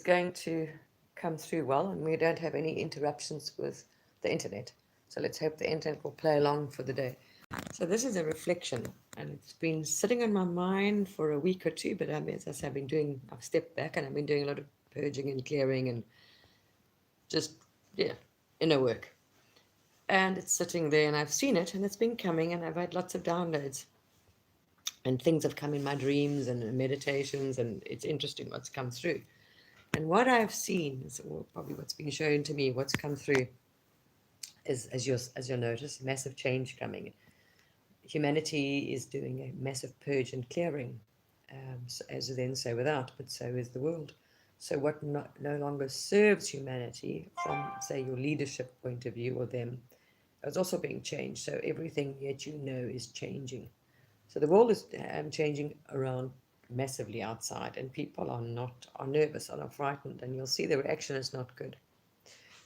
going to come through well, and we don't have any interruptions with the internet. So let's hope the internet will play along for the day. So this is a reflection, and it's been sitting on my mind for a week or two. But as I say, I've stepped back and I've been doing a lot of purging and clearing and just yeah, inner work. And it's sitting there, and I've seen it, and it's been coming, and I've had lots of downloads, and things have come in my dreams and meditations, and it's interesting what's come through. And what I've seen is, or probably what's been shown to me, what's come through is, as you'll notice, massive change coming. Humanity is doing a massive purge and clearing, as then so without, but so is the world. So what no longer serves humanity from, say, your leadership point of view or them, is also being changed. So everything yet you know is changing. So the world is changing around massively outside, and people are nervous, are frightened, and you'll see the reaction is not good.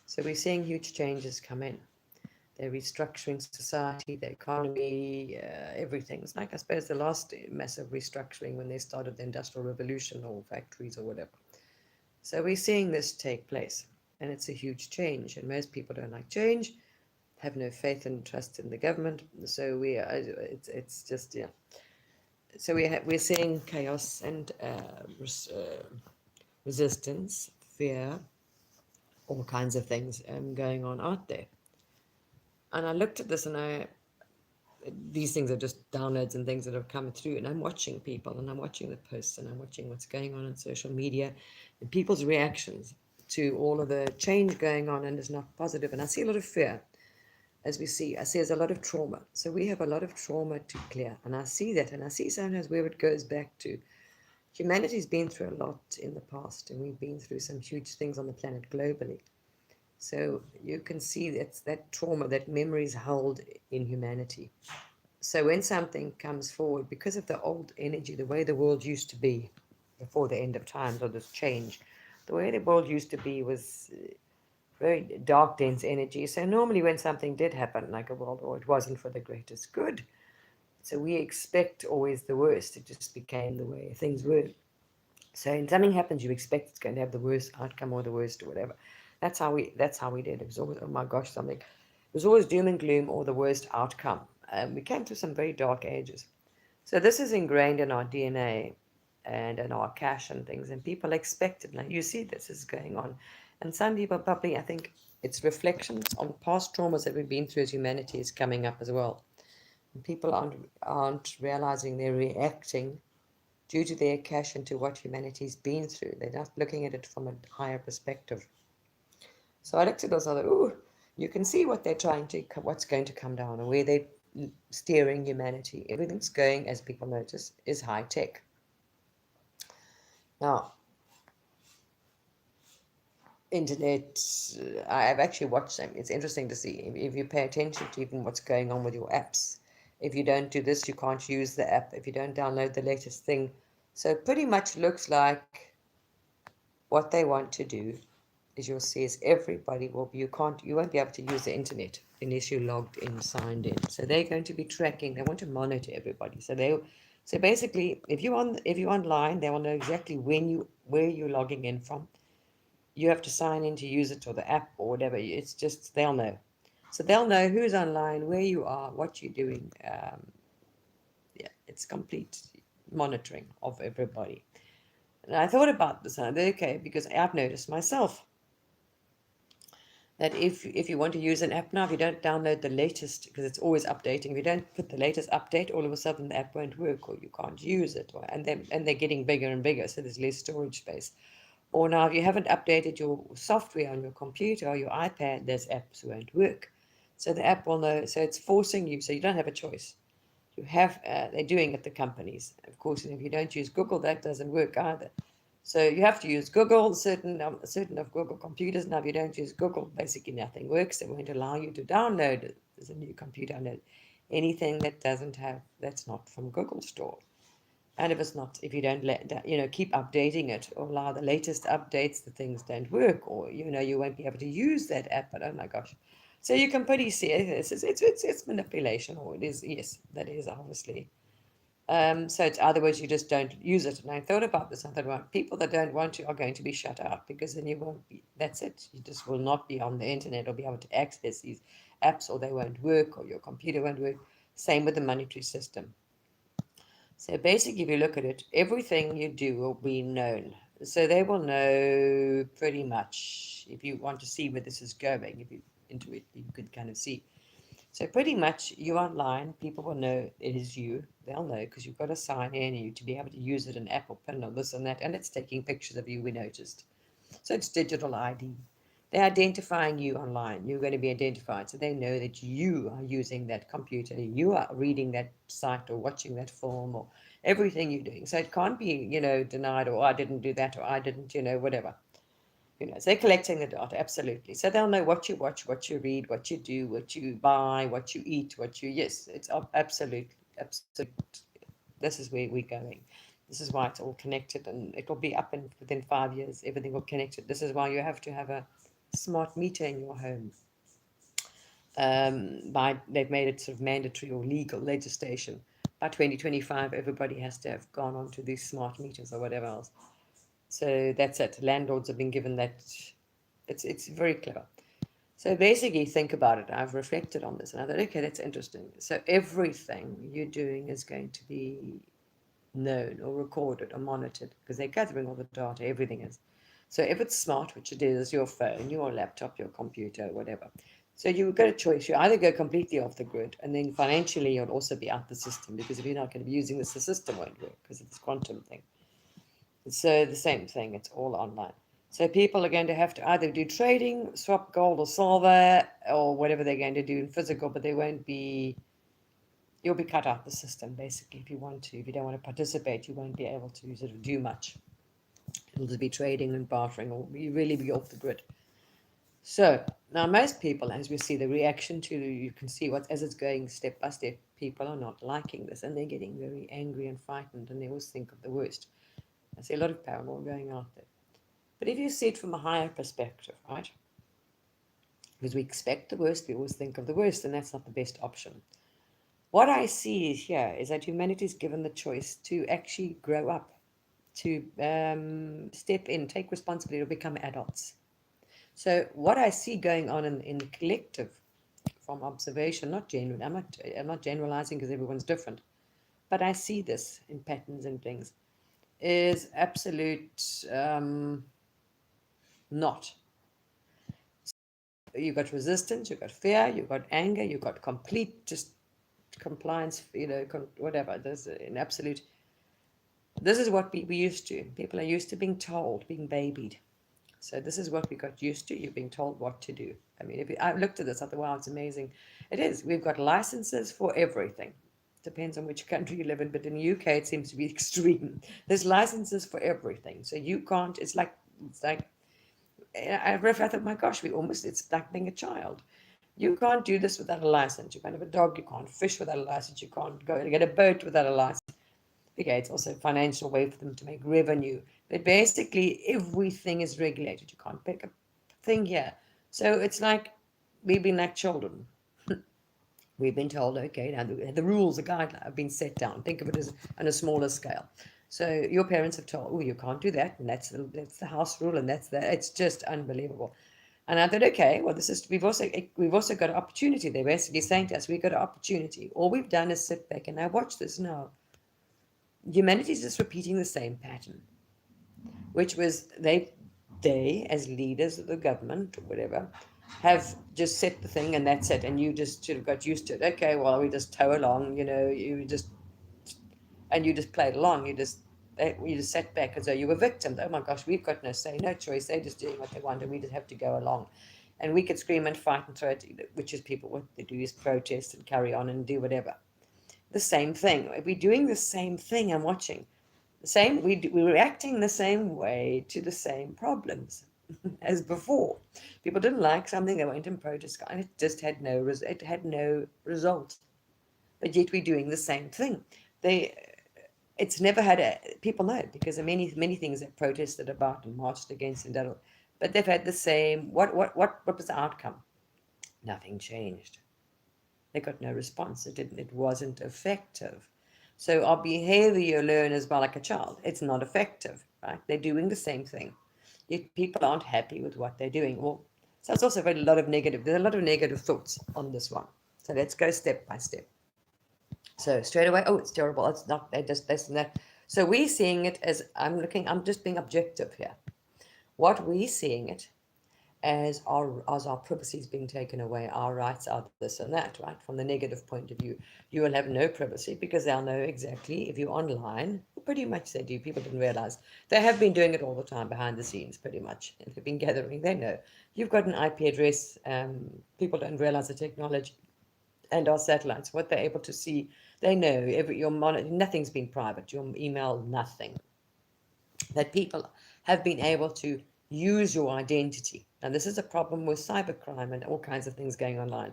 So we're seeing huge changes come in. They're restructuring society, the economy, everything. It's like, I suppose, the last massive restructuring when they started the Industrial Revolution or factories or whatever. So we're seeing this take place, and it's a huge change. And most people don't like change, have no faith and trust in the government. So it's just yeah. So we're seeing chaos and resistance, fear, all kinds of things going on out there. And I looked at this, and these things are just downloads and things that have come through, and I'm watching people, and I'm watching the posts, and I'm watching what's going on social media, and people's reactions to all of the change going on, and it's not positive. And I see a lot of fear, as we see. I see there's a lot of trauma. So we have a lot of trauma to clear, and I see that, and I see sometimes where it goes back to. Humanity's been through a lot in the past, and we've been through some huge things on the planet globally. So you can see that trauma, that memory is held in humanity. So when something comes forward, because of the old energy, the way the world used to be before the end of times or this change, the way the world used to be was very dark, dense energy. So normally when something did happen, like a world war, it wasn't for the greatest good. So we expect always the worst. It just became the way things were. So when something happens, you expect it's going to have the worst outcome or the worst or whatever. That's how we did. It was always, oh my gosh, something. It was always doom and gloom or the worst outcome. We came through some very dark ages. So this is ingrained in our DNA and in our cash and things, and people expect it. Now you see this is going on, and some people probably, I think, it's reflections on past traumas that we've been through as humanity is coming up as well. And people aren't realizing they're reacting due to their cash into what humanity's been through. They're not looking at it from a higher perspective. So I looked at those other, ooh, you can see what they're trying to, what's going to come down and where they're steering humanity. Everything's going, as people notice, is high tech. Now, internet, I've actually watched them. It's interesting to see if you pay attention to even what's going on with your apps. If you don't do this, you can't use the app. If you don't download the latest thing. So it pretty much looks like what they want to do, as you'll see, is everybody you won't be able to use the internet unless you're logged in, signed in. So they're going to be tracking. They want to monitor everybody. So basically, if you're online, they will know exactly where you're logging in from. You have to sign in to use it or the app or whatever. It's just they'll know. So they'll know who's online, where you are, what you're doing. Yeah, it's complete monitoring of everybody. And I thought about this, and I thought, okay, because I've noticed myself that if you want to use an app now, if you don't download the latest, because it's always updating, if you don't put the latest update, all of a sudden the app won't work or you can't use it, and they're getting bigger and bigger, so there's less storage space. Or now, if you haven't updated your software on your computer or your iPad, those apps won't work. So the app will know. So it's forcing you. So you don't have a choice. They're doing it, the companies, of course. And if you don't use Google, that doesn't work either. So you have to use Google. Certain of Google computers. Now, if you don't use Google, basically nothing works. They won't allow you to download it. There's a new computer download anything that's not from Google Store. And if you don't keep updating it or allow the latest updates, the things don't work, or you won't be able to use that app. But oh my gosh, so you can pretty see it's manipulation, or it is, yes, that is obviously So it's other words, you just don't use it. And I thought about this. I thought, well, people that don't want to are going to be shut out, because then you won't be. That's it. You just will not be on the internet or be able to access these apps, or they won't work, or your computer won't work. Same with the monetary system. So basically, if you look at it, everything you do will be known. So they will know pretty much. If you want to see where this is going, if you into it, you could kind of see. So pretty much, you online, people will know it is you. They'll know because you've got to sign in, you to be able to use it, an Apple Pin or this and that, and it's taking pictures of you. We noticed. So it's digital ID. They're identifying you online. You're going to be identified. So they know that you are using that computer. You are reading that site or watching that film or everything you're doing. So it can't be, denied, or I didn't do that, or I didn't, whatever. So they're collecting the data, absolutely. So they'll know what you watch, what you read, what you do, what you buy, what you eat, yes, it's absolute, absolute. This is where we're going. This is why it's all connected, and it will be up in within 5 years. Everything will connected. This is why you have to have a smart meter in your home. They've made it sort of mandatory or legal legislation. By 2025, everybody has to have gone on to these smart meters or whatever else. So that's it. Landlords have been given that. It's very clever. So basically, think about it. I've reflected on this, and I thought, okay, that's interesting. So everything you're doing is going to be known or recorded or monitored, because they're gathering all the data. Everything is. So if it's smart, which it is, your phone, your laptop, your computer, whatever. So you've got a choice. You either go completely off the grid, and then financially you'll also be out the system, because if you're not going to be using this, the system won't work because of this quantum thing. So the same thing, it's all online. So people are going to have to either do trading, swap gold or silver, or whatever they're going to do in physical, but they won't be, you'll be cut out the system, basically, if you want to. If you don't want to participate, you won't be able to sort of do much. It'll just be trading and bartering, or you really be off the grid. So now most people, as we see the reaction to, you can see what, as it's going step by step, people are not liking this, and they're getting very angry and frightened, and they always think of the worst. I see a lot of paranoia going out there. But if you see it from a higher perspective, right? Because we expect the worst, we always think of the worst, and that's not the best option. What I see here is that humanity is given the choice to actually grow up, to step in, take responsibility, or become adults. So what I see going on in the collective, from observation, not genuine, I'm not generalizing because everyone's different, but I see this in patterns and things, is absolute not. You've got resistance, you've got fear, you've got anger, you've got complete just compliance, whatever. There's an absolute. This is what we used to. People are used to being told, being babied. So this is what we got used to. You're being told what to do. I mean, I looked at this, I thought, wow, it's amazing. It is. We've got licenses for everything. Depends on which country you live in, but in the UK it seems to be extreme. There's licenses for everything, so you can't. It's like I thought, my gosh, it's like being a child. You can't do this without a license. You can't have a dog, you can't fish without a license, you can't go and get a boat without a license. Okay, it's also a financial way for them to make revenue. But basically, everything is regulated. You can't pick a thing here. So it's like we've been like children. We've been told, okay, now the rules, the guidelines have been set down. Think of it as on a smaller scale. So your parents have told, oh, you can't do that, and that's the house rule, and it's just unbelievable. And I thought, okay, well, we've also got an opportunity. They're basically saying to us, we've got an opportunity. All we've done is sit back and now watch this now. Humanity is just repeating the same pattern, which was they as leaders of the government or whatever have just set the thing and that's it, and you just sort of got used to it. Okay, well, we just tow along, you just played along. You just sat back as though you were victims. Oh my gosh, we've got no say, no choice. They're just doing what they want, and we just have to go along. And we could scream and fight and throw it, which is people, what they do is protest and carry on and do whatever. The same thing. We're doing the same thing. I'm watching the same. We're reacting the same way to the same problems as before. People didn't like something, they went and protested, and it just had no result. But yet we're doing the same thing. It's never had people know, because there are many things they've protested about and marched against and done, but they've had the same. What was the outcome? Nothing changed. They got no response. It wasn't effective. So our behavior you learn as well like a child. It's not effective, right? They're doing the same thing. Yet people aren't happy with what they're doing. Well, so it's also there's a lot of negative thoughts on this one. So let's go step by step. So straight away, oh, it's terrible. It's not, they just this and that. So we're seeing it as I'm just being objective here. What we're seeing it as our privacy is being taken away, our rights are this and that, right? From the negative point of view, you will have no privacy because they'll know exactly if you're online. Pretty much they do. People didn't realize they have been doing it all the time behind the scenes, pretty much. And they've been gathering. They know you've got an IP address. People don't realize the technology and our satellites, what they're able to see. They know nothing's been private. Your email, nothing. That people have been able to use your identity. And this is a problem with cybercrime and all kinds of things going online.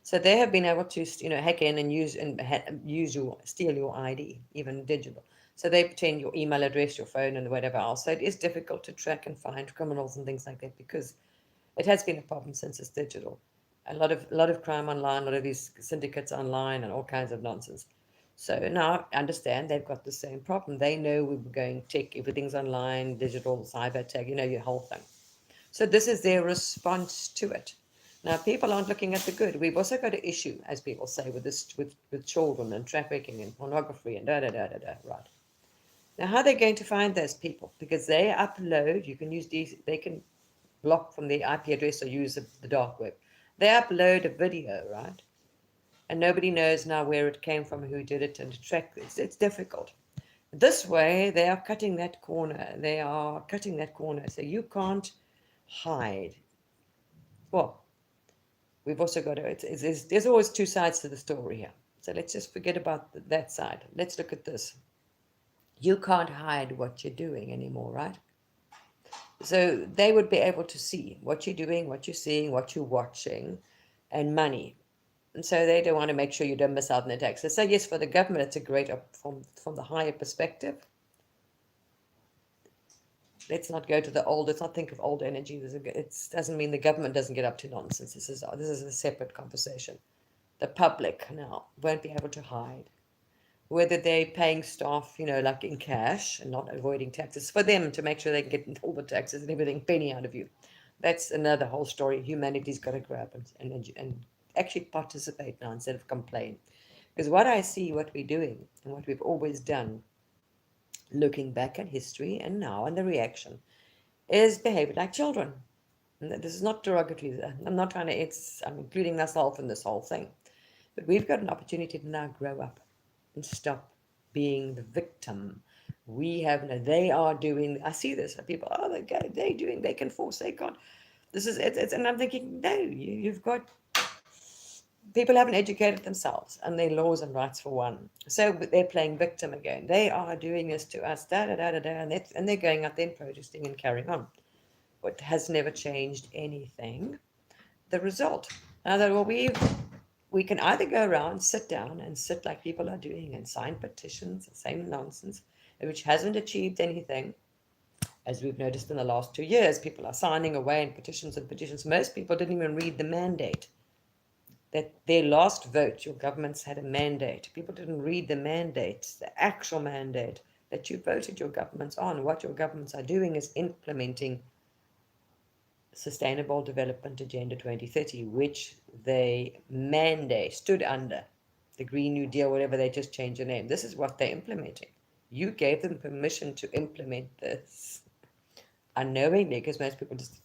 So they have been able to, hack in and steal your ID, even digital. So they pretend your email address, your phone, and whatever else. So it is difficult to track and find criminals and things like that because it has been a problem since it's digital. A lot of crime online, a lot of these syndicates online, and all kinds of nonsense. So now I understand they've got the same problem. They know we're going tech, everything's online, digital, cyber attack, your whole thing. So this is their response to it. Now people aren't looking at the good. We've also got an issue, as people say, with this with children and trafficking and pornography and da da da da da. Right. Now how are they going to find those people? Because they upload, you can use these, they can block from the IP address or use the dark web. They upload a video, right? And nobody knows now where it came from, who did it, and to track this. It's difficult. This way, they are cutting that corner. They are cutting that corner. So you can't hide. Well, we've also got to, there's always two sides to the story here. So let's just forget about that side. Let's look at this. You can't hide what you're doing anymore, right? So they would be able to see what you're doing, what you're seeing, what you're watching, and money. And so they don't want to make sure you don't miss out on the taxes. So yes, for the government, it's a great from the higher perspective. Let's not go to the old. Let's not think of old energy. It doesn't mean the government doesn't get up to nonsense. This is a separate conversation. The public now won't be able to hide whether they're paying staff, like in cash and not avoiding taxes for them to make sure they can get all the taxes and everything penny out of you. That's another whole story. Humanity's got to grab and actually participate now instead of complain. Because what I see, what we're doing and what we've always done, looking back at history and now and the reaction, is behaving like children. And this is not derogatory. I'm not trying to, I'm including myself in this whole thing. But we've got an opportunity to now grow up and stop being the victim. They are doing, I see this, people, they can force, they can't. This is, and I'm thinking, no, you've got, people haven't educated themselves and their laws and rights for one. So they're playing victim again. They are doing this to us, and they're going out there and protesting and carrying on. What has never changed anything. The result. Now that we can either go around, sit down and sit like people are doing and sign petitions, the same nonsense, which hasn't achieved anything. As we've noticed in the last 2 years, people are signing away in petitions and petitions. Most people didn't even read the mandate. That their last vote, your government's had a mandate. People didn't read the mandate, the actual mandate that you voted your governments on. What your governments are doing is implementing Sustainable Development Agenda 2030, which they stood under, the Green New Deal, whatever, they just changed the name. This is what they're implementing. You gave them permission to implement this unknowingly, because most people just,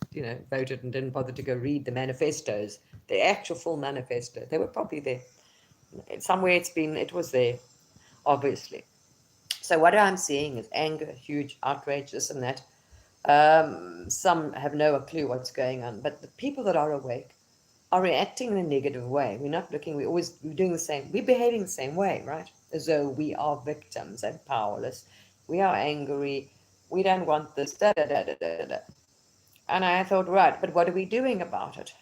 voted and didn't bother to go read the manifestos, the actual full manifesto. They were probably there. Somewhere it was there, obviously. So what I'm seeing is anger, huge outrage, this and that. Some have no clue what's going on, but the people that are awake are reacting in a negative way. We're not looking, we're doing the same, we're behaving the same way, right? As though we are victims and powerless. We are angry, we don't want this, da da da da da da. And I thought, right, but what are we doing about it?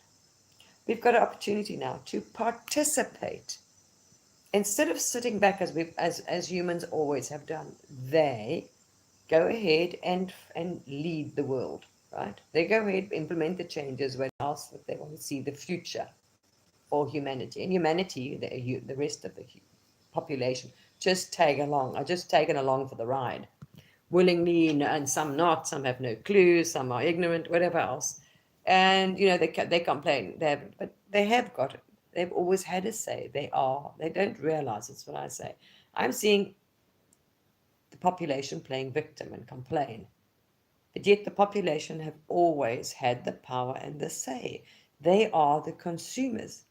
We've got an opportunity now to participate. Instead of sitting back as humans always have done, they go ahead and lead the world, right? They go ahead, implement the changes when asked that they want to see the future for humanity. And humanity, the rest of the population, just tag along, are just taken along for the ride willingly, and some not, some have no clue, some are ignorant, whatever else. And they complain, but they have got it. They've always had a say. They don't realize it's what I say. I'm seeing the population playing victim and complain, but yet the population have always had the power and the say. They are the consumers.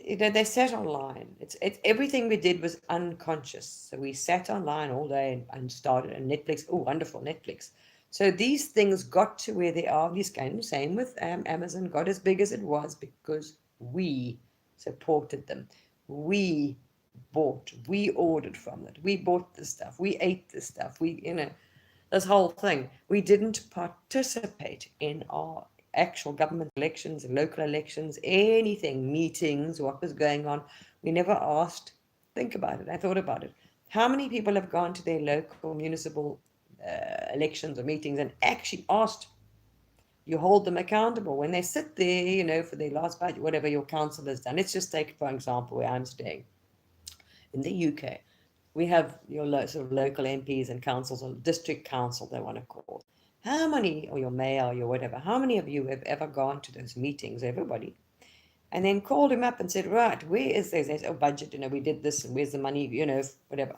They sat online. It's everything we did was unconscious. So we sat online all day and started. And Netflix, oh, wonderful Netflix. So these things got to where they are. These came, same with Amazon, got as big as it was because we supported them. We bought, we ordered from it. We bought the stuff. We ate the stuff. This whole thing. We didn't participate in our actual government elections, local elections, anything, meetings, what was going on. We never asked. Think about it. I thought about it. How many people have gone to their local municipal elections or meetings and actually asked? You hold them accountable when they sit there, for their last budget, whatever your council has done. Let's just take, for example, where I'm staying in the UK. We have your sort of local MPs and councils, or district council, they want to call it. How many, or your mayor, or your whatever, how many of you have ever gone to those meetings, everybody, and then called him up and said, right, where is this budget? We did this, and where's the money? Whatever.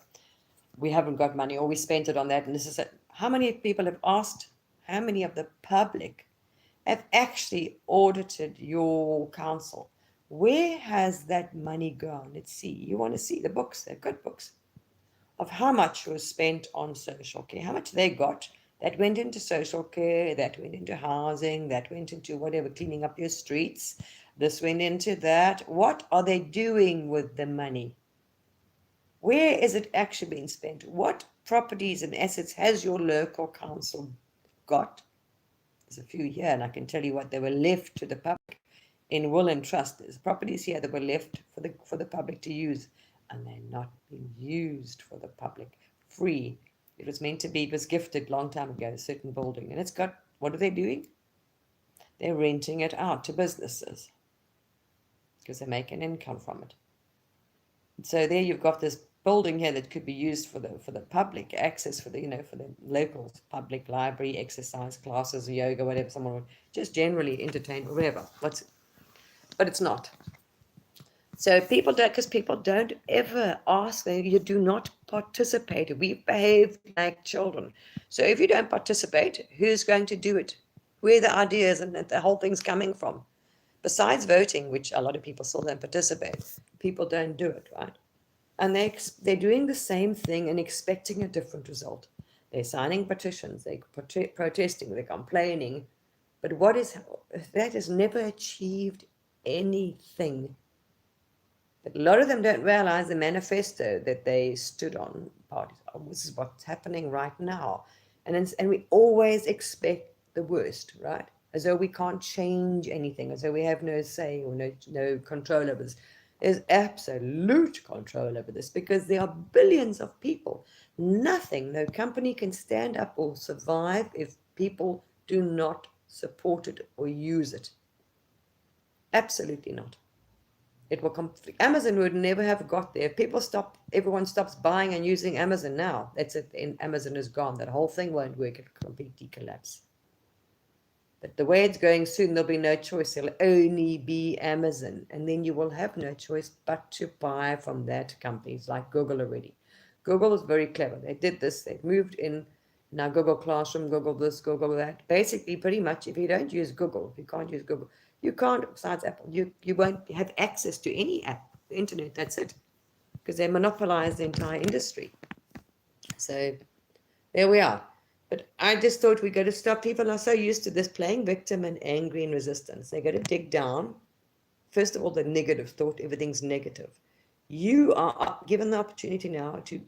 We haven't got money, or we spent it on that, and this is it. How many people have asked? How many of the public have actually audited your council? Where has that money gone? Let's see. You want to see the books? They've got books of how much was spent on social care, how much they got. That went into social care, that went into housing, that went into whatever, cleaning up your streets. This went into that. What are they doing with the money? Where is it actually being spent? What properties and assets has your local council got? There's a few here, and I can tell you what they were left to the public in will and trust. There's properties here that were left for the public to use, and they're not being used for the public free. It was meant to be, it was gifted long time ago, a certain building, and it's got, what are they doing? They're renting it out to businesses because they make an income from it. So there you've got this building here that could be used for the public access, for the local public library, exercise classes, yoga, whatever someone would just generally entertain, whatever. But it's not. So people don't ever ask. You do not participate. We behave like children. So if you don't participate, who's going to do it? Where are the ideas and the whole thing's coming from? Besides voting, which a lot of people still don't participate, people don't do it, right? And they're doing the same thing and expecting a different result. They're signing petitions, they're protesting, they're complaining. But that has never achieved anything. But a lot of them don't realize the manifesto that they stood on. Parties. Oh, this is what's happening right now. And we always expect the worst, right? As though we can't change anything, as though we have no say or no control over this. There's absolute control over this because there are billions of people. No company can stand up or survive if people do not support it or use it. Absolutely not. It will Amazon would never have got there. Everyone stops buying and using Amazon now. That's it. Amazon is gone. That whole thing won't work. It'll completely collapse. But the way it's going soon, there'll be no choice. It'll only be Amazon. And then you will have no choice but to buy from that companies like Google already. Google is very clever. They did this. They've moved in now Google Classroom, Google this, Google that. Basically, pretty much, if you don't use Google, if you can't use Google, you can't, besides Apple, you won't have access to any app, the internet, that's it. Because they monopolize the entire industry. So there we are. But I just thought we got to stop. People are so used to this playing victim and angry and resistance. They got to dig down. First of all, the negative thought, everything's negative. You are given the opportunity now to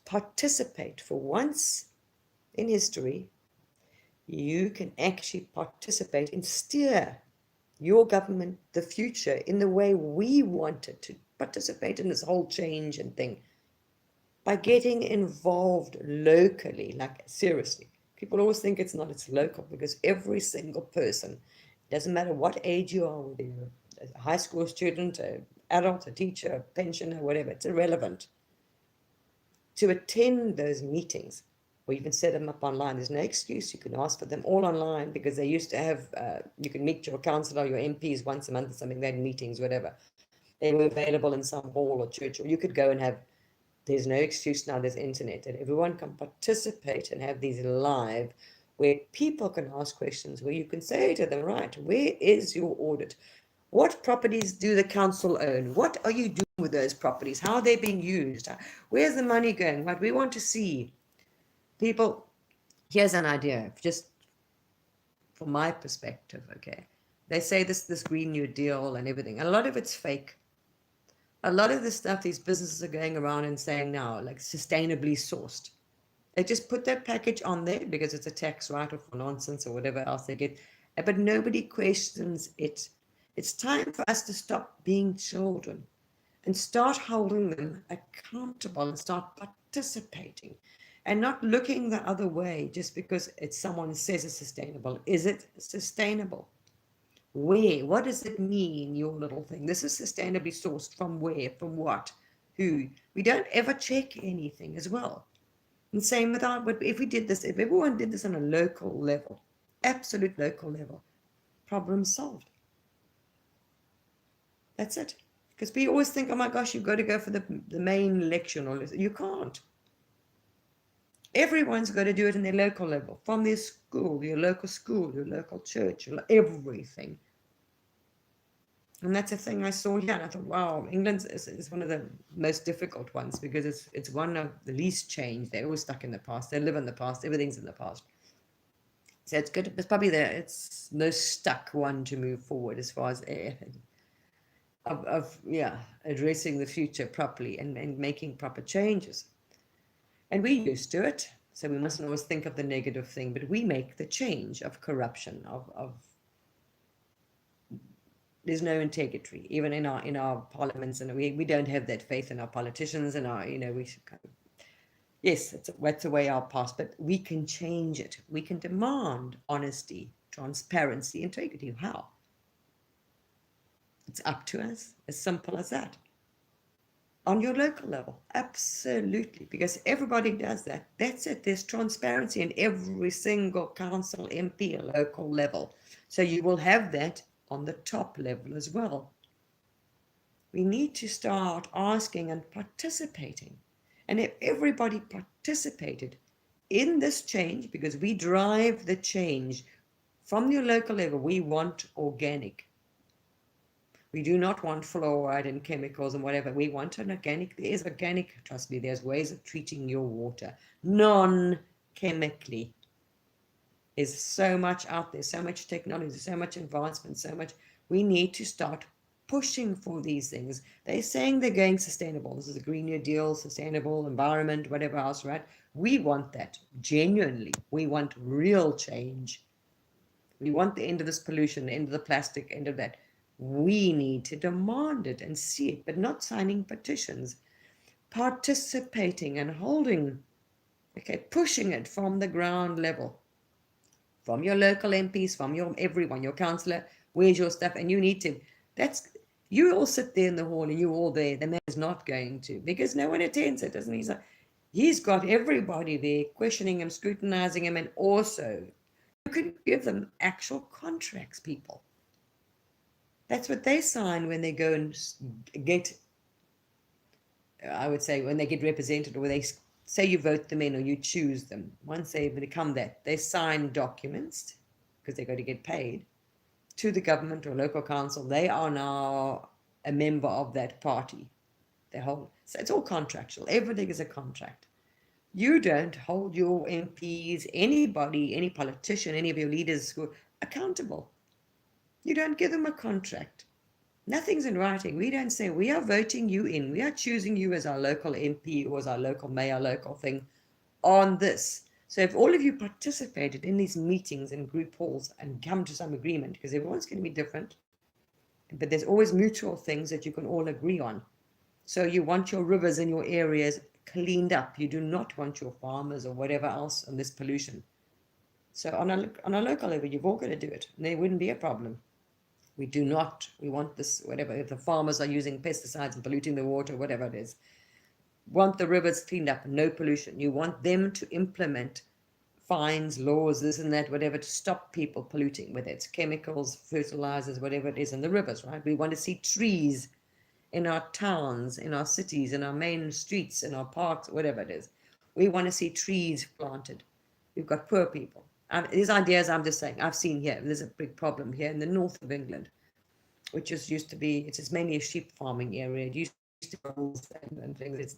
participate for once in history. You can actually participate and steer your government, the future, in the way we want it to participate in this whole change and thing. By getting involved locally, like seriously. People always think it's local because every single person, doesn't matter what age you are, whether you're a high school student, an adult, a teacher, a pensioner, whatever, it's irrelevant, to attend those meetings or even set them up online. There's no excuse. You can ask for them all online, because they used to have, you can meet your councillor, your MPs once a month or something. They had meetings, whatever. They were available in some hall or church, or you could go and have, there's no excuse now, there's internet, and everyone can participate and have these live, where people can ask questions, where you can say to them, right, where is your audit? What properties do the council own? What are you doing with those properties? How are they being used? Where's the money going? What we want to see. People, here's an idea, just from my perspective, okay? They say this Green New Deal and everything. A lot of it's fake. A lot of the stuff these businesses are going around and saying now, like sustainably sourced. They just put that package on there because it's a tax write-off for nonsense or whatever else they get. But nobody questions it. It's time for us to stop being children and start holding them accountable and start participating and not looking the other way just because it's someone says it's sustainable. Is it sustainable? Where? What does it mean, your little thing? This is sustainably sourced from where? From what? Who? We don't ever check anything as well. And same with our, but if we did this, if everyone did this on a local level, absolute local level, problem solved. That's it. Because we always think, oh my gosh, you've got to go for the main election. Or you can't. Everyone's got to do it in their local level, from their school, your local church, everything. And that's a thing I saw here, and I thought, wow, England is one of the most difficult ones, because it's one of the least changed. They're always stuck in the past. They live in the past. Everything's in the past. So it's good. It's probably it's the stuck one to move forward as far as addressing the future properly and making proper changes. And we're used to it, so we mustn't always think of the negative thing, but we make the change of corruption, of there's no integrity, even in our parliaments, and we don't have that faith in our politicians and our, yes, that's the way our past, but we can change it. We can demand honesty, transparency, integrity. How? It's up to us, as simple as that. On your local level, absolutely, because everybody does that. That's it. There's transparency in every single council, MP, local level. So you will have that on the top level as well. We need to start asking and participating. And if everybody participated in this change, because we drive the change from your local level, we want organic. We do not want fluoride and chemicals and whatever. We want an organic. There is organic, trust me, there's ways of treating your water non-chemically. There's so much out there, so much technology, so much advancement, so much. We need to start pushing for these things. They're saying they're going sustainable. This is a Green New Deal, sustainable environment, whatever else, right? We want that, genuinely. We want real change. We want the end of this pollution, the end of the plastic, end of that. We need to demand it and see it, but not signing petitions, participating and holding, pushing it from the ground level, from your local MPs, from everyone, your councillor, where's your stuff, and you need to, you all sit there in the hall and you're all there, the man is not going to, because no one attends it, doesn't he? He's got everybody there questioning him, scrutinizing him, and also you can give them actual contracts, people. That's what they sign when they go and get, I would say, when they get represented, or when they say you vote them in or you choose them. Once they become that, they sign documents, because they're going to get paid, to the government or local council. They are now a member of that party. So it's all contractual. Everything is a contract. You don't hold your MPs, anybody, any politician, any of your leaders accountable. You don't give them a contract. Nothing's in writing. We don't say, we are voting you in. We are choosing you as our local MP or as our local mayor, local thing on this. So if all of you participated in these meetings and group halls and come to some agreement, because everyone's going to be different, but there's always mutual things that you can all agree on. So you want your rivers and your areas cleaned up. You do not want your farmers or whatever else on this pollution. So on a local level, you've all got to do it. And there wouldn't be a problem. We do not. We want this, whatever, if the farmers are using pesticides and polluting the water, whatever it is, want the rivers cleaned up, no pollution. You want them to implement fines, laws, this and that, whatever, to stop people polluting, whether it's chemicals, fertilizers, whatever it is in the rivers, right? We want to see trees in our towns, in our cities, in our main streets, in our parks, whatever it is. We want to see trees planted. We've got poor people. These ideas, I'm just saying, I've seen here. There's a big problem here in the north of England, which just used to be, it's mainly a sheep farming area. It used to be wolves and things. It's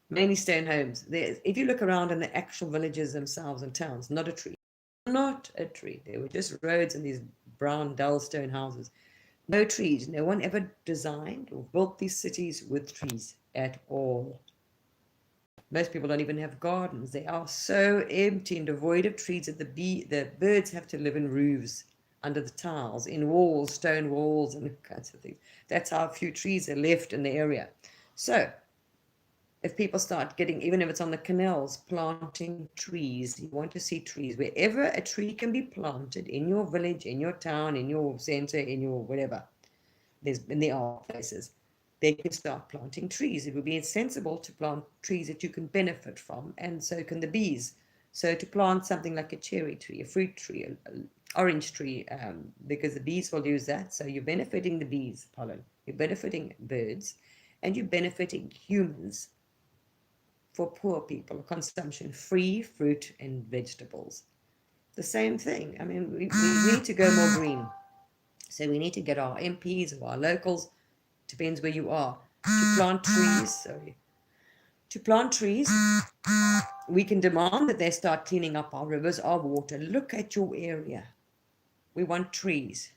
mainly stone homes. If you look around in the actual villages themselves and towns, not a tree. Not a tree. They were just roads and these brown, dull stone houses. No trees. No one ever designed or built these cities with trees at all. Most people don't even have gardens. They are so empty and devoid of trees that the birds have to live in roofs, under the tiles, in walls, stone walls, and kinds of things. That's how few trees are left in the area. So, if people start getting, even if it's on the canals, planting trees, you want to see trees. Wherever a tree can be planted, in your village, in your town, in your center, in your whatever, there are places, they can start planting trees. It would be sensible to plant trees that you can benefit from, and so can the bees. So to plant something like a cherry tree, a fruit tree, an orange tree, because the bees will use that. So you're benefiting the bees, pollen, you're benefiting birds, and you're benefiting humans. For poor people, consumption, free fruit and vegetables. The same thing. I mean, we need to go more green. So we need to get our MPs or our locals, depends where you are, to plant trees. To plant trees, we can demand that they start cleaning up our rivers, our water. Look at your area. We want trees.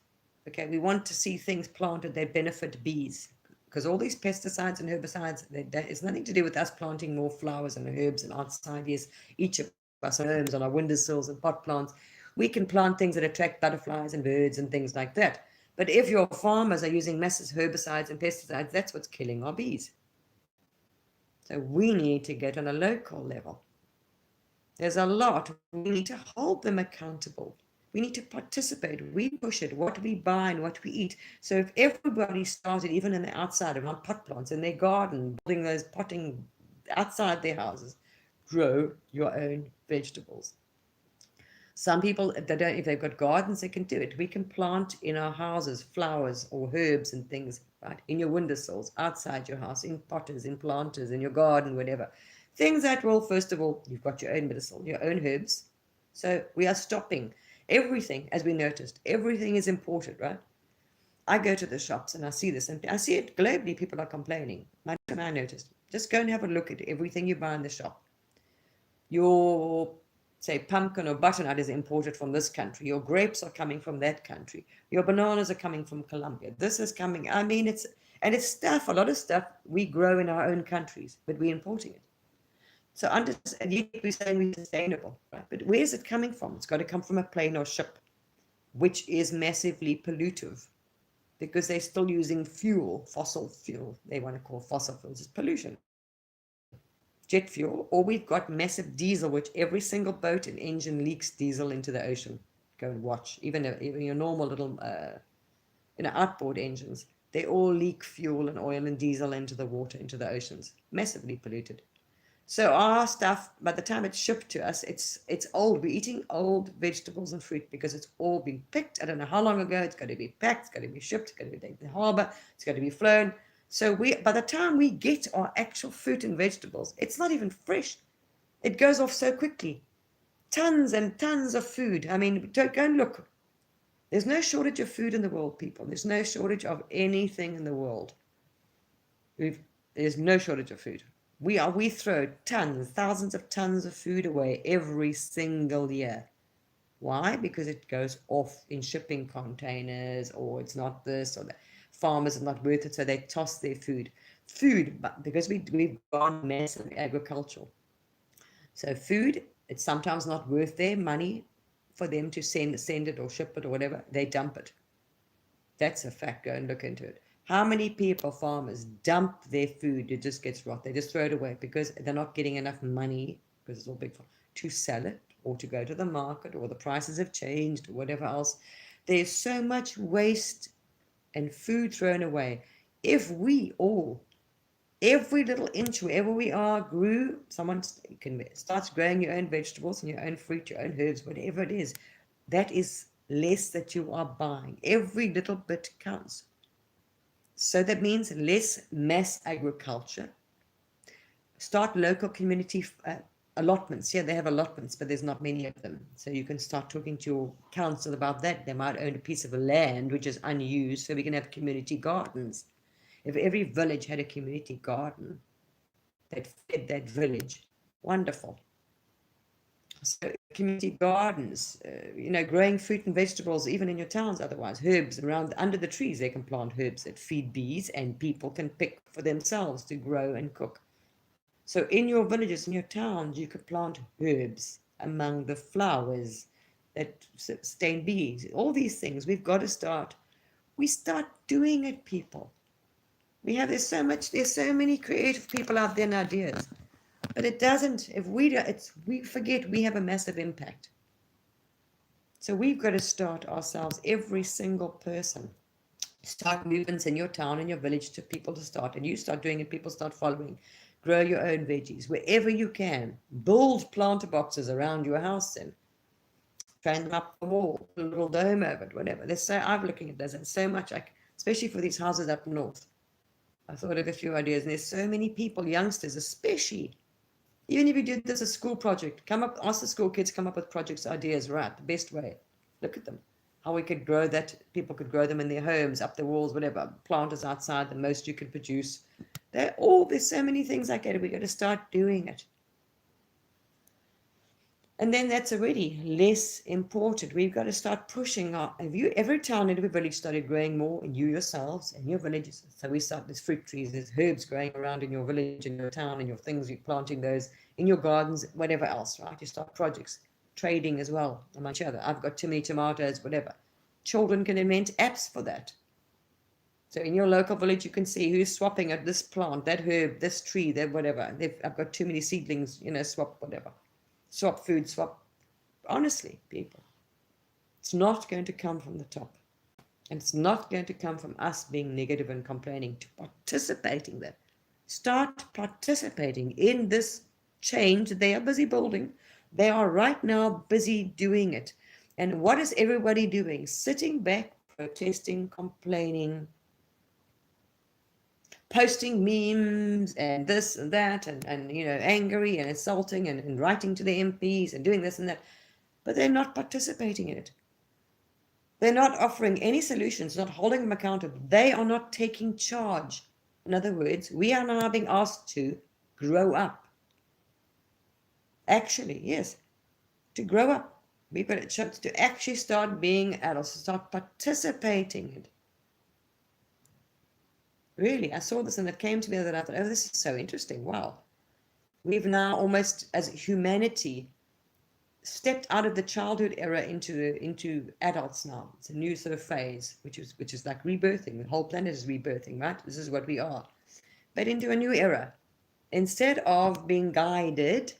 Okay, we want to see things planted that benefit bees. Because all these pesticides and herbicides, it's nothing to do with us planting more flowers and herbs and outside. Yes, each of us on homes, on our windowsills and pot plants, we can plant things that attract butterflies and birds and things like that. But if your farmers are using massive herbicides and pesticides, that's what's killing our bees. So we need to get on a local level. There's a lot. We need to hold them accountable. We need to participate. We push it, what we buy and what we eat. So if everybody started, even in the outside, around pot plants, in their garden, building those potting outside their houses, grow your own vegetables. Some people, if they've got gardens, they can do it. We can plant in our houses flowers or herbs and things, right? In your windowsills, outside your house, in potters, in planters, in your garden, whatever. Things that will, first of all, you've got your own medicine, your own herbs. So we are stopping everything, as we noticed. Everything is imported, right? I go to the shops and I see this, and I see it globally. People are complaining. I noticed. Just go and have a look at everything you buy in the shop. Your, say, pumpkin or butternut is imported from this country. Your grapes are coming from that country. Your bananas are coming from Colombia. This is coming. I mean, it's stuff. A lot of stuff we grow in our own countries, but we're importing it. So and yet we're saying we're sustainable, right? But where's it coming from? It's got to come from a plane or ship, which is massively pollutive, because they're still using fuel, fossil fuel. They want to call fossil fuels. It's pollution. Jet fuel, or we've got massive diesel, which every single boat and engine leaks diesel into the ocean. Go and watch. Even your normal little outboard engines, they all leak fuel and oil and diesel into the water, into the oceans. Massively polluted. So our stuff, by the time it's shipped to us, it's old. We're eating old vegetables and fruit because it's all been picked. I don't know how long ago. It's got to be packed. It's got to be shipped. It's got to be taken to the harbor. It's got to be flown. So by the time we get our actual fruit and vegetables, it's not even fresh. It goes off so quickly. Tons and tons of food. I mean, go and look. There's no shortage of food in the world, people. There's no shortage of anything in the world. There's no shortage of food. We throw thousands of tons of food away every single year. Why? Because it goes off in shipping containers, or it's not this or that. Farmers are not worth it, so they toss their food. But because we've gone massive agricultural. So food, it's sometimes not worth their money for them to send it or ship it or whatever. They dump it. That's a fact. Go and look into it. How many people, farmers, dump their food? It just gets rot. They just throw it away because they're not getting enough money, because it's all big, to sell it or to go to the market, or the prices have changed or whatever else. there's so much waste and food thrown away. If we all, every little inch wherever we are, someone starts growing your own vegetables and your own fruit, your own herbs, whatever it is, that is less that you are buying. Every little bit counts. So that means less mass agriculture. Start local community allotments. Yeah, they have allotments, but there's not many of them. So you can start talking to your council about that. They might own a piece of land which is unused, so we can have community gardens. If every village had a community garden that fed that village, wonderful. So community gardens, growing fruit and vegetables, even in your towns, otherwise, herbs around, under the trees, they can plant herbs that feed bees, and people can pick for themselves to grow and cook. So in your villages, in your towns, you could plant herbs among the flowers that sustain bees. All these things, we've got to start. We start doing it, people. There's so many creative people out there and ideas. But it doesn't, if we forget we have a massive impact. So we've got to start ourselves, every single person. Start movements in your town and your village to people to start. And you start doing it, people start following. Grow your own veggies wherever you can. Build planter boxes around your house and train them up the wall, put a little dome over it, whatever. I'm looking at this, and so much, especially for these houses up north. I thought of a few ideas, and there's so many people, youngsters especially. Even if you did this as a school project, ask the school kids, come up with projects, ideas, right? The best way. Look at them. How we could grow that, people could grow them in their homes, up the walls, whatever. Planters outside, the most you could produce. There's so many things like that. We've got to start doing it. And then that's already less important. We've got to start pushing every town and every village started growing more, and you yourselves and your villages. So we start, there's fruit trees, there's herbs growing around in your village, in your town, and your things, you're planting those in your gardens, whatever else, right? You start projects, trading as well, among each other. I've got too many tomatoes, whatever. Children can invent apps for that. So in your local village, you can see who's swapping at this plant, that herb, this tree, that whatever. I've got too many seedlings, swap whatever. Swap food, swap. Honestly, people, it's not going to come from the top. And it's not going to come from us being negative and complaining, to participating there. Start participating in this change that they are busy building. They are right now busy doing it. And what is everybody doing? Sitting back, protesting, complaining, posting memes and this and that, and angry and insulting and writing to the MPs and doing this and that, but they're not participating in it. They're not offering any solutions, not holding them accountable. They are not taking charge. In other words, we are now being asked to grow up. Actually, yes, to grow up. We've got a chance to actually start being adults, to start participating in it. Really, I saw this and it came to me that I thought, oh, this is so interesting. Wow. We've now almost, as humanity, stepped out of the childhood era into adults now. It's a new sort of phase, which is like rebirthing. The whole planet is rebirthing, right? This is what we are. But into a new era. Instead of being guided,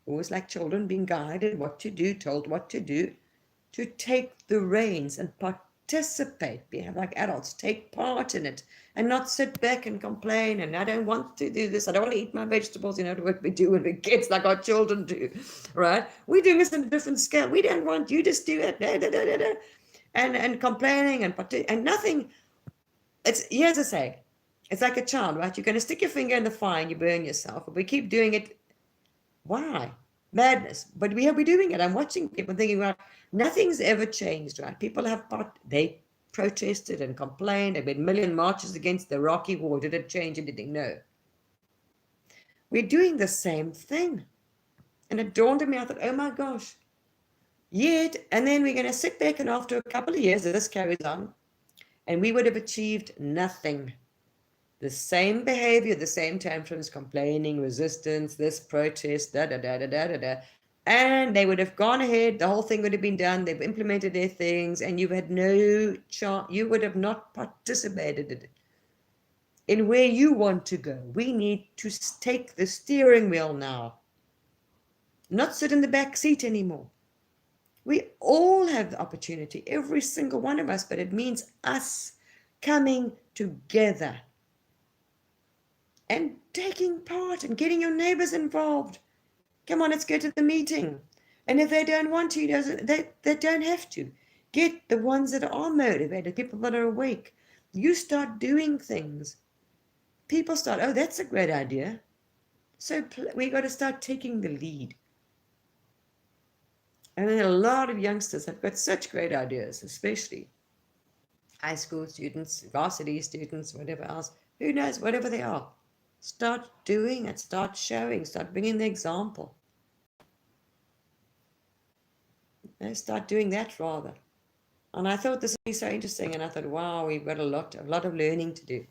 always like children, being guided what to do, told what to do, to take the reins and participate, behave like adults, take part in it, and not sit back and complain, and I don't want to do this, I don't want to eat my vegetables, what we do when we're kids, like our children do, right? We're doing this on a different scale. We don't want you, just do it, and complaining and nothing. Here's a say, it's like a child, right? You're going to stick your finger in the fire and you burn yourself, but we keep doing it. Why? Madness. But we're doing it. I'm watching people thinking, well, nothing's ever changed, right? People they protested and complained. There have been a million marches against the Iraqi war. Did it change anything? No. We're doing the same thing. And it dawned on me, I thought, oh my gosh. Yet, and then we're going to sit back, and after a couple of years, this carries on, and we would have achieved nothing. The same behavior, the same tantrums, complaining, resistance, this protest, and they would have gone ahead, the whole thing would have been done, they've implemented their things, and you've had no chance, you would have not participated in where you want to go. We need to take the steering wheel now, not sit in the back seat anymore. We all have the opportunity, every single one of us, but it means us coming together and taking part and getting your neighbors involved. Come on, let's go to the meeting. And if they don't want to, they don't have to. Get the ones that are motivated, people that are awake. You start doing things. People start, oh, that's a great idea. So we got to start taking the lead. And then a lot of youngsters have got such great ideas, especially high school students, varsity students, whatever else. Who knows, whatever they are. Start doing it, start showing, start bringing the example. Start doing that rather. And I thought this would be so interesting, and I thought, wow, we've got a lot of learning to do.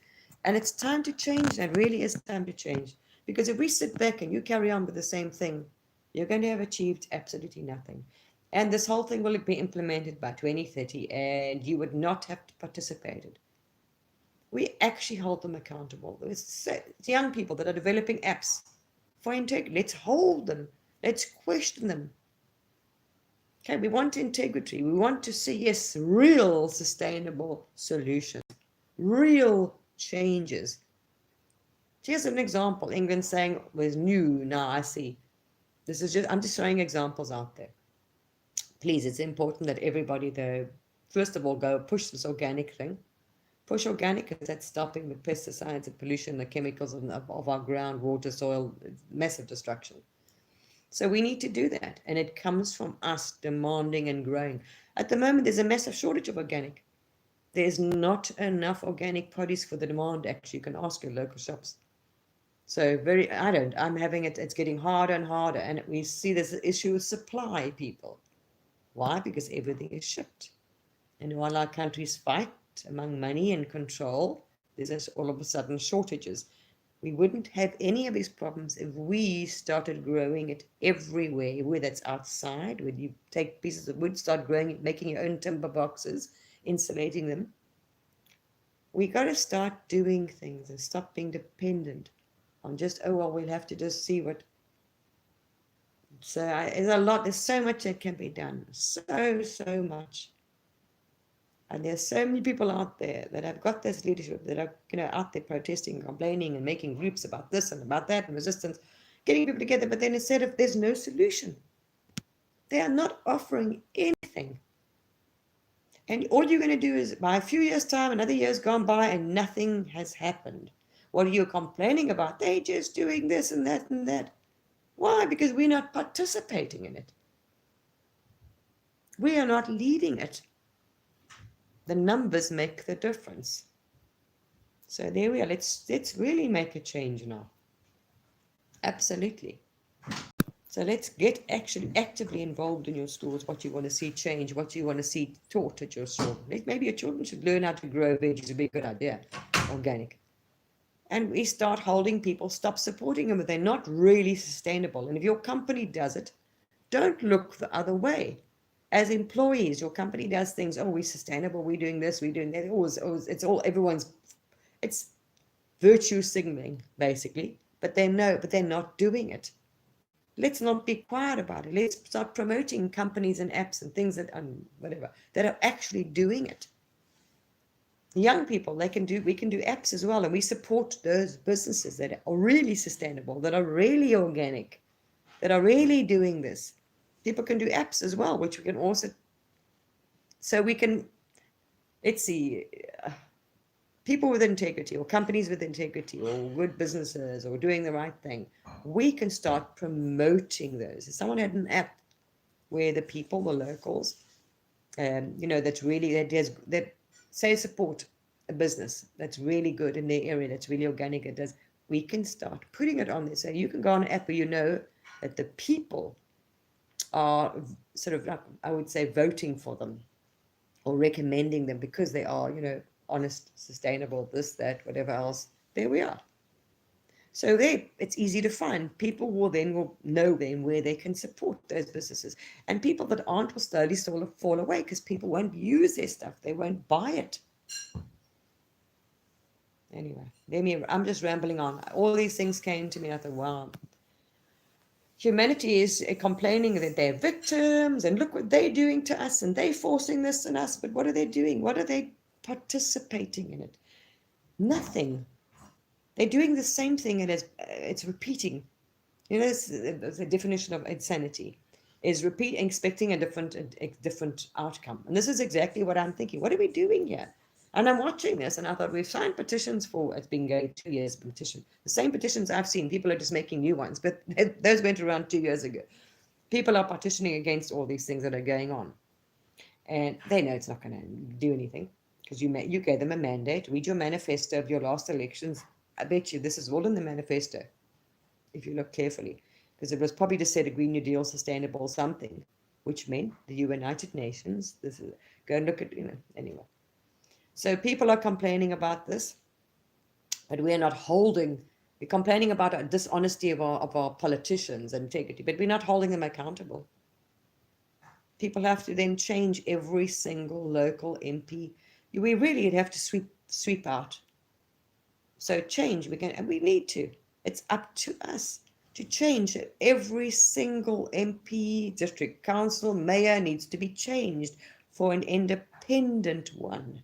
And it's time to change. That really is time to change. Because if we sit back and you carry on with the same thing, you're going to have achieved absolutely nothing. And this whole thing will be implemented by 2030, and you would not have participated. We actually hold them accountable. It's young people that are developing apps for integrity. Let's hold them. Let's question them. Okay, we want integrity. We want to see, yes, real sustainable solutions, real changes. Here's an example. England saying was new. Now I see. I'm just showing examples out there. Please, it's important that everybody, though, first of all, go push this organic thing. Push organic, because that's stopping the pesticides and pollution, the chemicals of our ground, water, soil, massive destruction. So we need to do that, and it comes from us demanding and growing. At the moment, there's a massive shortage of organic. There's not enough organic produce for the demand, actually. You can ask your local shops. So I'm having it, it's getting harder and harder, and we see there's an issue with supply, people. Why? Because everything is shipped. And while our countries fight among money and control, there's all of a sudden shortages. We wouldn't have any of these problems if we started growing it everywhere, whether it's outside, where you take pieces of wood, start growing it, making your own timber boxes, insulating them. We got to start doing things and stop being dependent on just, oh, well, we'll have to just see what. So there's so much that can be done. So much. And there's so many people out there that have got this leadership, that are, out there protesting, complaining, and making groups about this and about that, and resistance, getting people together. But then instead of, there's no solution. They are not offering anything. And all you're going to do is, by a few years' time, another year's gone by, and nothing has happened. What are you complaining about? They're just doing this and that and that. Why? Because we're not participating in it. We are not leading it. The numbers make the difference. So there we are. Let's really make a change now. Absolutely. So let's get actually actively involved in your schools, what you want to see change, what you want to see taught at your school. Maybe your children should learn how to grow veggies. Would be a good idea. Organic. And we start holding people, stop supporting them if they're not really sustainable. And if your company does it, don't look the other way. As employees, your company does things, oh, we're sustainable, we're doing this, we're doing that. It's virtue signaling, basically. But they're not doing it. Let's not be quiet about it. Let's start promoting companies and apps and things that are actually doing it. Young people, we can do apps as well, and we support those businesses that are really sustainable, that are really organic, that are really doing this. People can do apps as well, which we can also, so we can, let's see, people with integrity, or companies with integrity, or good businesses, or doing the right thing, we can start promoting those. If someone had an app where the people, the locals, that's really, that say support a business that's really good in their area, that's really organic, we can start putting it on there. So you can go on an app where that the people are sort of, like, I would say, voting for them or recommending them because they are, honest, sustainable, this, that, whatever else. There we are. So it's easy to find. People will know then where they can support those businesses. And people that aren't will slowly sort of fall away because people won't use their stuff. They won't buy it. Anyway, I'm just rambling on. All these things came to me. I thought, wow. humanity is complaining that they're victims and look what they're doing to us and they're forcing this on us. But what are they doing? What are they participating in it? Nothing. They're doing the same thing and it's repeating. You know, it's the definition of insanity is expecting a different outcome. And this is exactly what I'm thinking. What are we doing here? And I'm watching this, and I thought we've signed petitions for, it's been going 2 years, petition. The same petitions I've seen, people are just making new ones, but those went around 2 years ago. People are petitioning against all these things that are going on. And they know it's not going to do anything because you gave them a mandate. Read your manifesto of your last elections. I bet you this is all in the manifesto, if you look carefully, because it was probably to set a Green New Deal, sustainable something, which meant the United Nations. This is, go and look at, anyway. So people are complaining about this, but we're not holding, we're complaining about a dishonesty of our politicians and integrity, but we're not holding them accountable. People have to then change every single local MP. We really have to sweep out. So change, we need to. It's up to us to change it. Every single MP, district council, mayor needs to be changed for an independent one.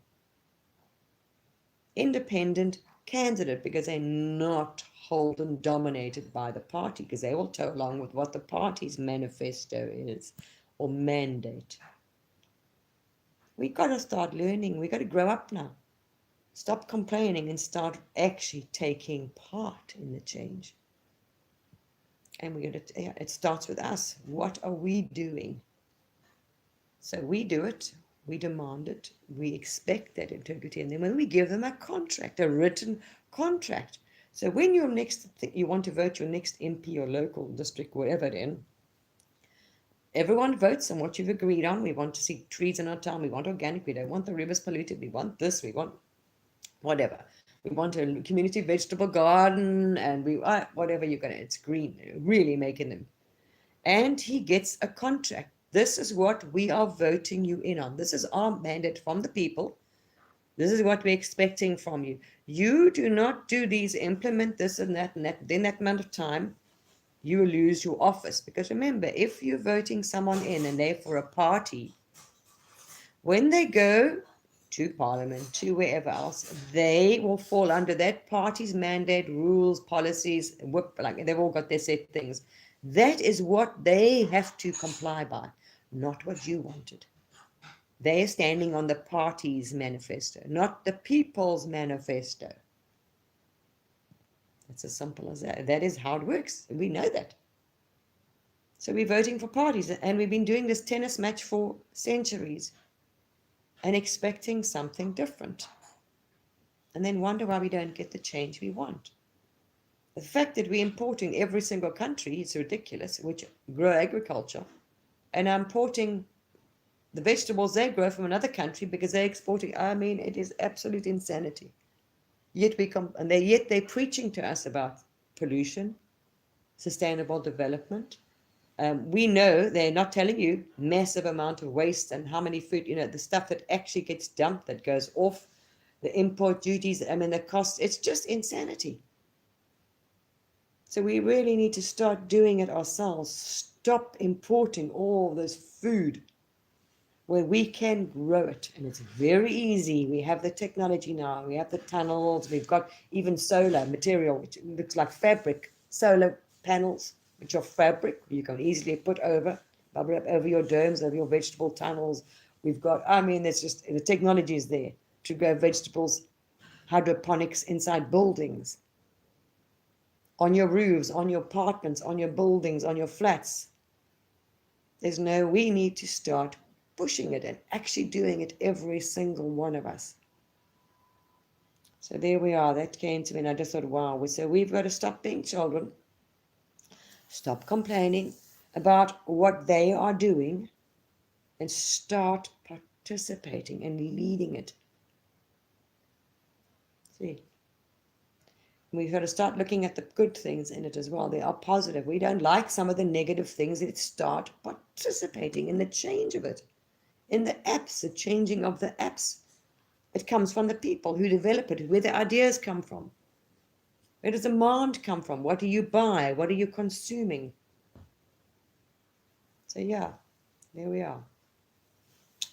Independent candidate, because they're not holden, dominated by the party, because they will go along with what the party's manifesto is or mandate. We got to start learning. We got to grow up now. Stop complaining and start actually taking part in the change. And it starts with us. What are we doing? So we do it. We demand it. We expect that integrity. And then when we give them a contract, a written contract. So when you want to vote your next MP or local district, wherever in, everyone votes on what you've agreed on. We want to see trees in our town. We want organic. We don't want the rivers polluted. We want this. We want whatever. We want a community vegetable garden, and whatever you're going to, it's green, really making them. And he gets a contract. This is what we are voting you in on. This is our mandate from the people. This is what we're expecting from you. You do not do these, implement this and that, then that amount of time, you will lose your office. Because remember, if you're voting someone in and they're for a party, when they go to Parliament, to wherever else, they will fall under that party's mandate, rules, policies, like they've all got their set things. That is what they have to comply by, not what you wanted. They are standing on the party's manifesto, not the people's manifesto. It's as simple as that. That is how it works. We know that. So we're voting for parties, and we've been doing this tennis match for centuries and expecting something different. And then wonder why we don't get the change we want. The fact that we're importing every single country is ridiculous, which grow agriculture, and are importing the vegetables they grow from another country because they're exporting. I mean, it is absolute insanity. Yet they're preaching to us about pollution, sustainable development. We know they're not telling you massive amount of waste and how many food, the stuff that actually gets dumped, that goes off, the import duties, the cost, it's just insanity. So we really need to start doing it ourselves. Stop importing all this food where we can grow it. And it's very easy. We have the technology now. We have the tunnels. We've got even solar material, which looks like fabric, solar panels, which are fabric you can easily put over your domes, over your vegetable tunnels. We've got, there's just, the technology is there to grow vegetables, hydroponics inside buildings, on your roofs, on your apartments, on your buildings, on your flats. We need to start pushing it and actually doing it, every single one of us. So there we are. That came to me and I just thought, wow. So we've got to stop being children, stop complaining about what they are doing, and start participating and leading it. See, we've got to start looking at the good things in it as well. They are positive. We don't like some of the negative things. Let's start participating in the change of it. In the apps, the changing of the apps. It comes from the people who develop it, where the ideas come from. Where does demand come from? What do you buy? What are you consuming? So yeah, there we are.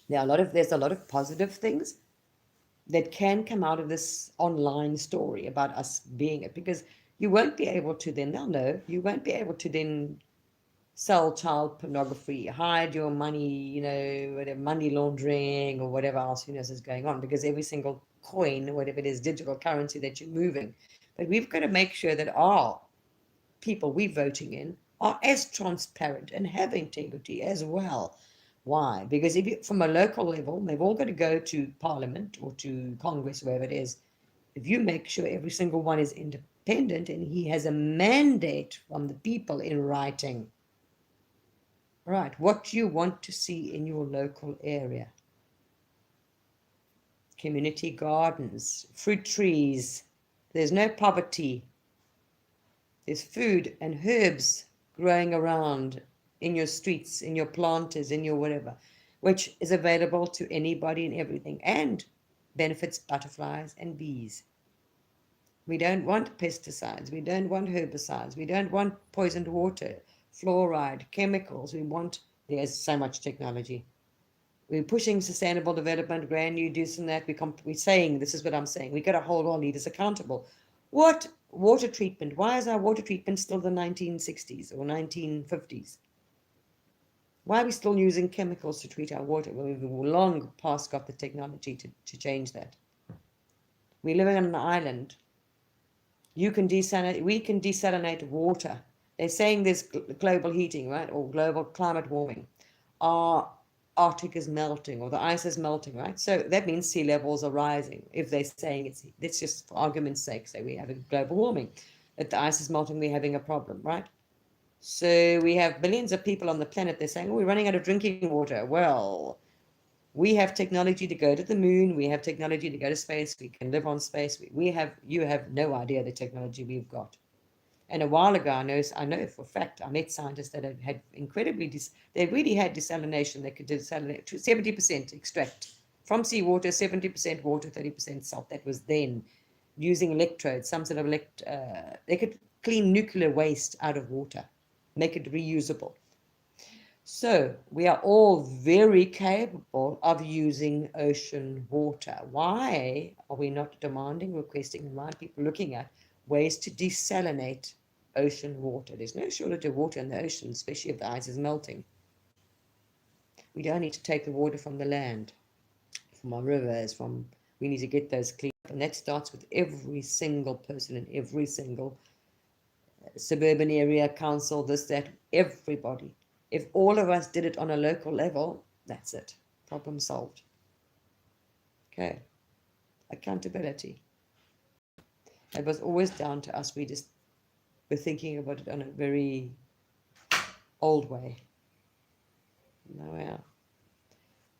There's a lot of positive things that can come out of this online story about us being it, because you won't be able to then, they'll know, you won't be able to then sell child pornography, hide your money, whatever, money laundering or whatever else is going on, because every single coin, whatever it is, digital currency that you're moving. But we've got to make sure that our people we're voting in are as transparent and have integrity as well. Why? Because if you, from a local level, they've all got to go to Parliament or to Congress, wherever it is. If you make sure every single one is independent and he has a mandate from the people in writing, right, what you want to see in your local area. Community gardens, fruit trees. There's no poverty. There's food and herbs growing around in your streets, in your planters, in your whatever, which is available to anybody and everything, and benefits butterflies and bees. We don't want pesticides. We don't want herbicides. We don't want poisoned water, fluoride, chemicals. There's so much technology. We're pushing sustainable development, grand new this and that. We're saying, this is what I'm saying, we've got to hold our leaders accountable. What water treatment? Why is our water treatment still the 1960s or 1950s? Why are we still using chemicals to treat our water? Well, we've long past got the technology to change that. We're living on an island. We can desalinate water. They're saying there's global heating, right, or global climate warming. Our Arctic is melting, or the ice is melting, right? So that means sea levels are rising. If they're saying let's just, for argument's sake, say we're having global warming, that the ice is melting, we're having a problem, right? So we have billions of people on the planet. They're saying, we're running out of drinking water. Well, we have technology to go to the moon. We have technology to go to space. We can live on space. You have no idea the technology we've got. And a while ago, I know for a fact, I met scientists that had they really had desalination. They could desalinate to 70% extract from seawater, 70% water, 30% salt. That was then using electrodes, some sort of they could clean nuclear waste out of water, make it reusable. So we are all very capable of using ocean water. Why are we not demanding, requesting, and why are people looking at ways to desalinate ocean water? There's no shortage of water in the ocean, especially if the ice is melting. We don't need to take the water from the land, from our rivers, we need to get those clean up. And that starts with every single person in every single suburban area, council, this, that, everybody. If all of us did it on a local level, that's it. Problem solved. Okay. Accountability. It was always down to us. We just were thinking about it on a very old way. Now, yeah.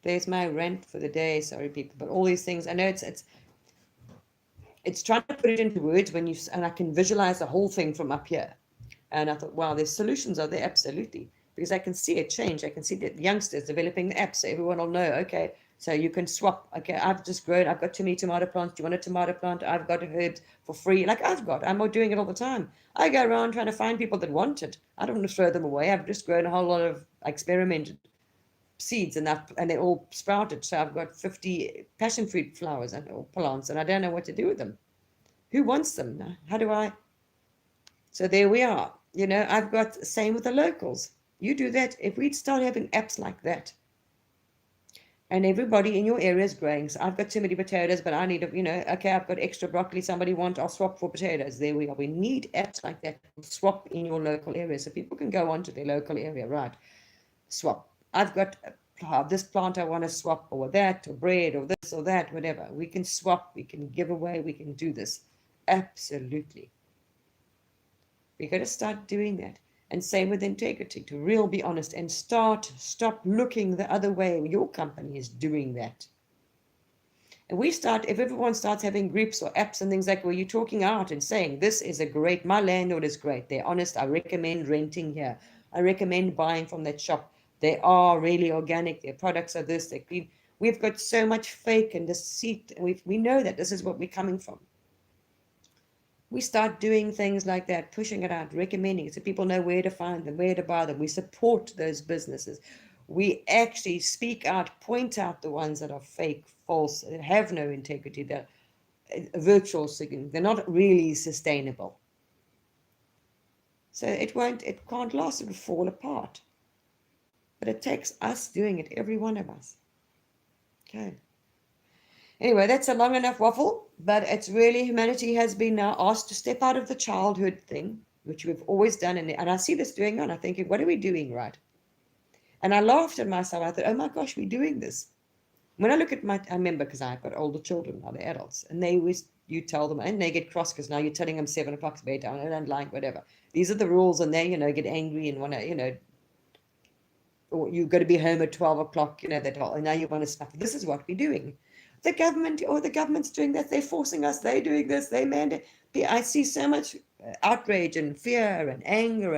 There's my rant for the day. Sorry, people, but all these things. I know it's trying to put it into words and I can visualize the whole thing from up here. And I thought, wow, there's solutions are there, absolutely, because I can see it change. I can see the youngsters developing the apps. So everyone will know, okay, so you can swap. Okay, I've got too many tomato plants. Do you want a tomato plant? I've got herbs for free. I'm doing it all the time. I go around trying to find people that want it. I don't want to throw them away. I've just grown a whole lot of experimented seeds and they all sprouted. So I've got 50 passion fruit flowers and plants, and I don't know what to do with them. Who wants them? How do I? So there we are. I've got the same with the locals. You do that. If we'd start having apps like that, and everybody in your area is growing. So I've got too many potatoes, but I need okay, I've got extra broccoli. Somebody I'll swap for potatoes. There we are. We need apps like that. Swap in your local area so people can go on to their local area, right? Swap. I've got this plant I want to swap, or that, or bread, or this, or that, whatever. We can swap. We can give away. We can do this. Absolutely. We got to start doing that. And same with integrity, to really be honest and stop looking the other way. Your company is doing that. And if everyone starts having groups or apps and things like where you're talking out and saying, this is my landlord is great. They're honest. I recommend renting here. I recommend buying from that shop. They are really organic. Their products are this, they're clean. We've got so much fake and deceit. And we know that this is what we're coming from. We start doing things like that, pushing it out, recommending it so people know where to find them, where to buy them. We support those businesses. We actually speak out, point out the ones that are fake, false, that have no integrity, they're virtual, they're not really sustainable. So it can't last, it will fall apart. But it takes us doing it, every one of us. Okay. Anyway, that's a long enough waffle, but it's really, humanity has been now asked to step out of the childhood thing, which we've always done. And I see this doing on. I'm thinking, what are we doing right? And I laughed at myself. I thought, oh my gosh, we're doing this. When I look at I remember because I've got older children now, they're adults, and you tell them, and they get cross because now you're telling them 7 o'clock's bedtime, and I don't like whatever. These are the rules, and they, get angry and want to, or you've got to be home at 12 o'clock, that whole, and now you want to stuff. This is what we're doing. The government's doing that. They're forcing us. They're doing this. They mandate. I see so much outrage and fear and anger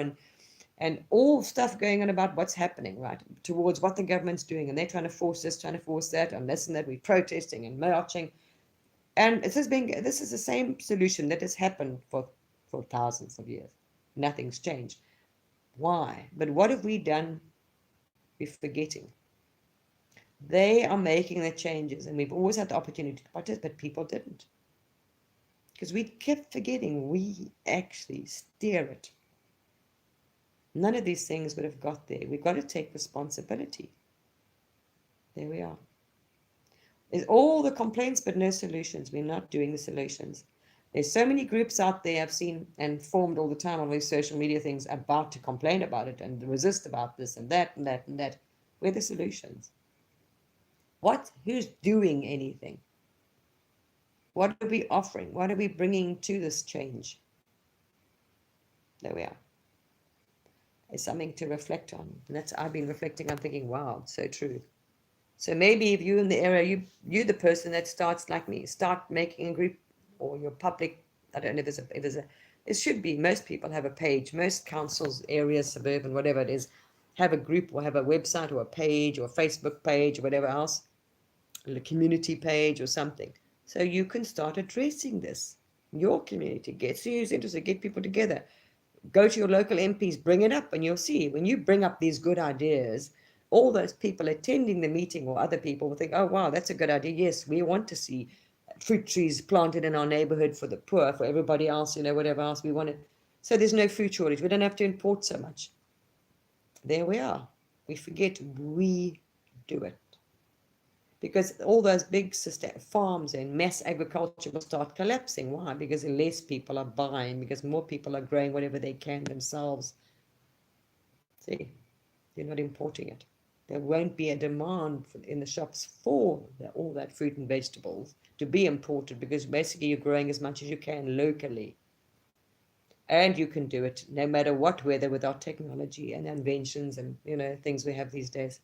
and all stuff going on about what's happening, right, towards what the government's doing. And they're trying to force this, trying to force that, and this and that. We're protesting and marching. And this is the same solution that has happened for thousands of years. Nothing's changed. Why? But what have we done? We're forgetting. They are making the changes, and we've always had the opportunity to participate, but people didn't. Because we kept forgetting we actually steer it. None of these things would have got there. We've got to take responsibility. There we are. There's all the complaints, but no solutions. We're not doing the solutions. There's so many groups out there I've seen and formed all the time on these social media things about to complain about it and resist about this and that and that and that. Where are the solutions? Who's doing anything? What are we offering? What are we bringing to this change? There we are. It's something to reflect on. And I've been reflecting on, thinking, wow, it's so true. So maybe if you're in the area, you're the person that starts like me, start making a group, or your public, I don't know if there's a, it should be, most people have a page, most councils, areas, suburban, whatever it is, have a group or have a website or a page or a Facebook page or whatever else, a community page or something. So you can start addressing this. Your community, get who's interested, get people together. Go to your local MPs, bring it up, and you'll see when you bring up these good ideas, all those people attending the meeting or other people will think, oh, wow, that's a good idea. Yes, we want to see fruit trees planted in our neighborhood for the poor, for everybody else, whatever else we wanted. So there's no food shortage. We don't have to import so much. There we are. We forget we do it. Because all those big farms and mass agriculture will start collapsing. Why? Because less people are buying, because more people are growing whatever they can themselves. See, they're not importing it. There won't be a demand in the shops for all that fruit and vegetables to be imported, because basically you're growing as much as you can locally. And you can do it no matter what weather with our technology and inventions and things we have these days.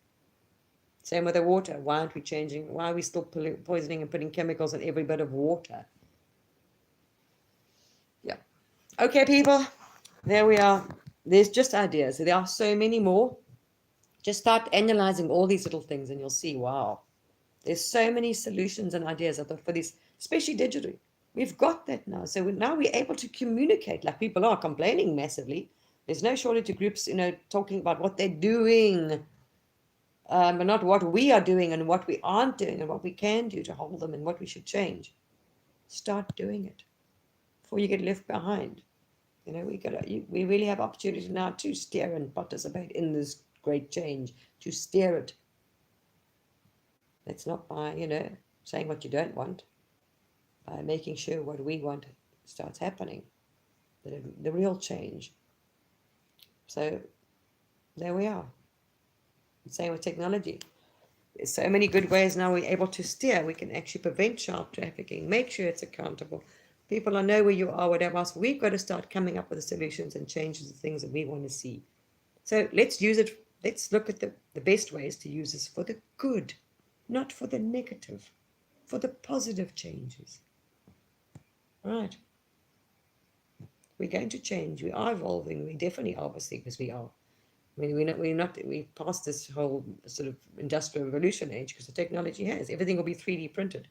Same with the water. Why aren't we changing? Why are we still poisoning and putting chemicals in every bit of water? Yeah. Okay, people. There we are. There's just ideas. There are so many more. Just start analyzing all these little things and you'll see, wow, there's so many solutions and ideas for this, especially digitally. We've got that now. So now we're able to communicate, like people are complaining massively. There's no shortage of groups, talking about what they're doing. But not what we are doing and what we aren't doing and what we can do to hold them and what we should change. Start doing it before you get left behind. We really have opportunity now to steer and participate in this great change, to steer it. That's not by, saying what you don't want, by making sure what we want starts happening, the real change. So there we are. Same with technology. There's so many good ways now we're able to steer. We can actually prevent child trafficking, make sure it's accountable. People know where you are, whatever else. We've got to start coming up with the solutions and changes, the things that we want to see. So let's use it. Let's look at the best ways to use this for the good, not for the negative, for the positive changes. All right. We're going to change. We are evolving. We definitely are, obviously, because we are. I mean, we passed this whole sort of industrial revolution age because the technology has. Everything will be 3D printed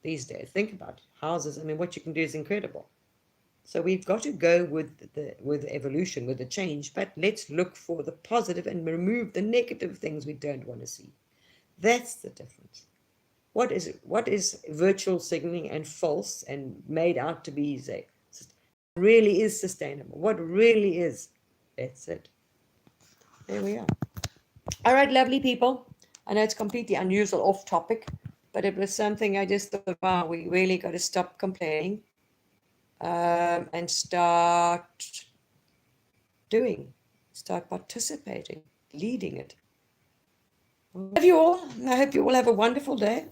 these days. Think about it. Houses. I mean, what you can do is incredible. So we've got to go with evolution, with the change, but let's look for the positive and remove the negative things we don't want to see. That's the difference. What is virtual signaling and false and made out to be really is sustainable? What really is? That's it. There we are. All right, lovely people. I know it's completely unusual, off topic, but it was something I just thought, wow, we really got to stop complaining and start participating, leading it. I love you all. I hope you all have a wonderful day.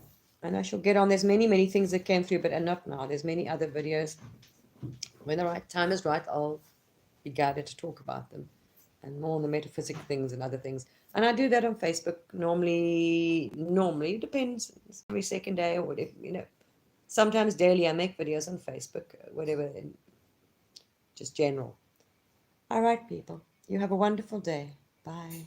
And I shall get on. There's many things that came through, but not now. There's many other videos. When the right time is right, I'll be guided to talk about them. And more on the metaphysical things and other things. And I do that on Facebook. Normally, it depends. It's every second day or whatever, Sometimes daily I make videos on Facebook, whatever, just general. All right, people. You have a wonderful day. Bye.